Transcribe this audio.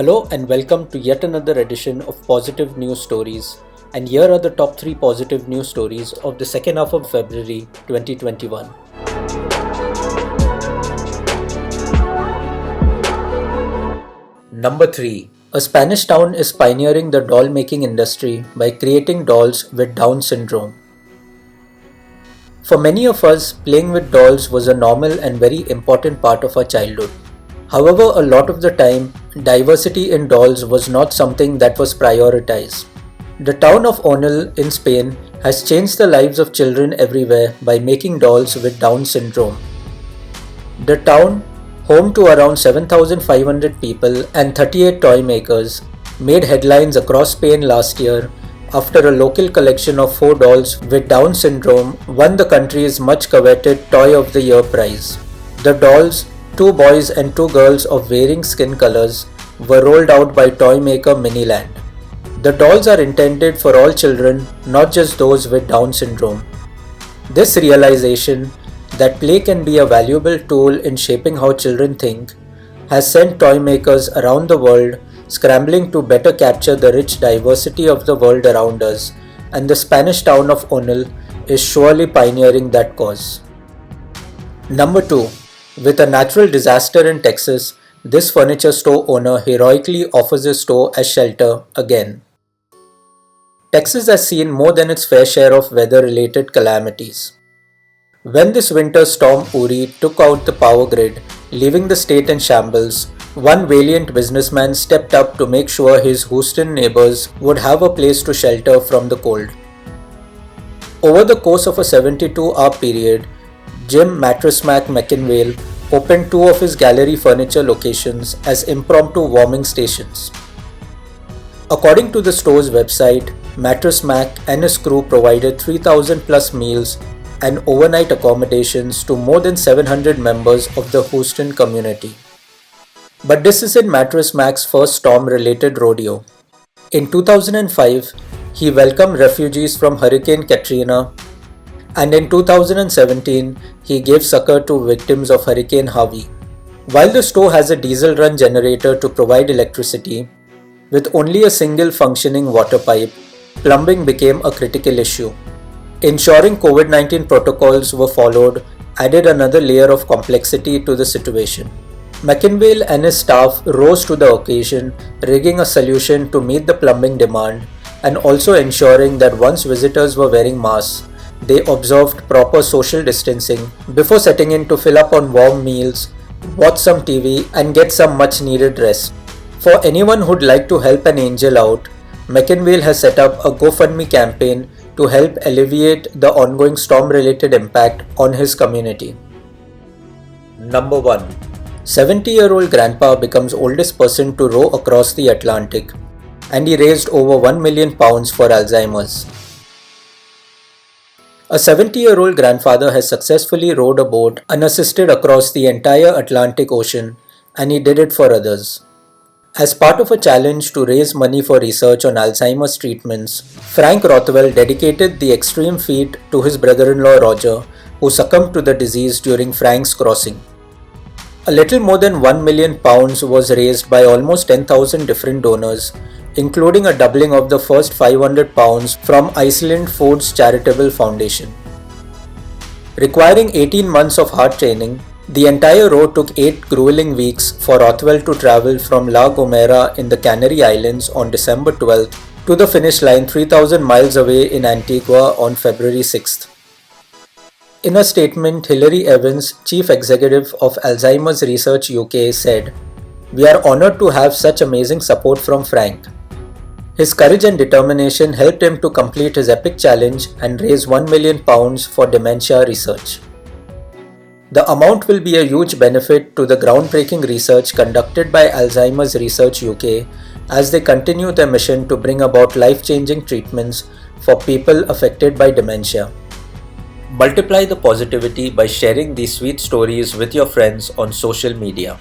Hello and welcome to yet another edition of Positive News Stories. And here are the top 3 positive news stories of the second half of February 2021. Number 3. A Spanish town is pioneering the doll making industry by creating dolls with Down syndrome. For many of us, playing with dolls was a normal and very important part of our childhood. However, a lot of the time, diversity in dolls was not something that was prioritized. The town of Onil in Spain has changed the lives of children everywhere by making dolls with Down syndrome. The town, home to around 7,500 people and 38 toy makers, made headlines across Spain last year after a local collection of 4 dolls with Down syndrome won the country's much coveted Toy of the Year prize. The dolls, 2 boys and 2 girls of varying skin colors, were rolled out by toy maker Miniland. The dolls are intended for all children, not just those with Down syndrome. This realization that play can be a valuable tool in shaping how children think has sent toy makers around the world scrambling to better capture the rich diversity of the world around us, and the Spanish town of Onil is surely pioneering that cause. Number 2. With a natural disaster in Texas, this furniture store owner heroically offers his store as shelter again. Texas has seen more than its fair share of weather-related calamities. When this winter storm Uri took out the power grid, leaving the state in shambles, one valiant businessman stepped up to make sure his Houston neighbors would have a place to shelter from the cold. Over the course of a 72-hour period, Jim Mattress Mac McIngvale opened 2 of his gallery furniture locations as impromptu warming stations. According to the store's website, Mattress Mac and his crew provided 3,000 plus meals and overnight accommodations to more than 700 members of the Houston community. But this isn't Mattress Mac's first storm-related rodeo. In 2005, he welcomed refugees from Hurricane Katrina, and in 2017, he gave succor to victims of Hurricane Harvey. While the store has a diesel-run generator to provide electricity, with only a single functioning water pipe, plumbing became a critical issue. Ensuring COVID-19 protocols were followed added another layer of complexity to the situation. McIngvale and his staff rose to the occasion, rigging a solution to meet the plumbing demand and also ensuring that once visitors were wearing masks, they observed proper social distancing before setting in to fill up on warm meals, watch some TV and get some much needed rest. For anyone who'd like to help an angel out, McIngvale has set up a GoFundMe campaign to help alleviate the ongoing storm-related impact on his community. Number 1. 70-year-old grandpa becomes oldest person to row across the Atlantic, and he raised over £1 million for Alzheimer's. A 70-year-old grandfather has successfully rowed a boat unassisted across the entire Atlantic Ocean, and he did it for others. As part of a challenge to raise money for research on Alzheimer's treatments, Frank Rothwell dedicated the extreme feat to his brother-in-law Roger, who succumbed to the disease during Frank's crossing. A little more than £1 million was raised by almost 10,000 different donors, including a doubling of the first £500 from Iceland Foods Charitable Foundation. Requiring 18 months of hard training, the entire row took 8 grueling weeks for Rothwell to travel from La Gomera in the Canary Islands on December 12th to the finish line 3,000 miles away in Antigua on February 6th. In a statement, Hilary Evans, Chief Executive of Alzheimer's Research UK, said, "We are honoured to have such amazing support from Frank. His courage and determination helped him to complete his epic challenge and raise £1 million for dementia research. The amount will be a huge benefit to the groundbreaking research conducted by Alzheimer's Research UK as they continue their mission to bring about life-changing treatments for people affected by dementia." Multiply the positivity by sharing these sweet stories with your friends on social media.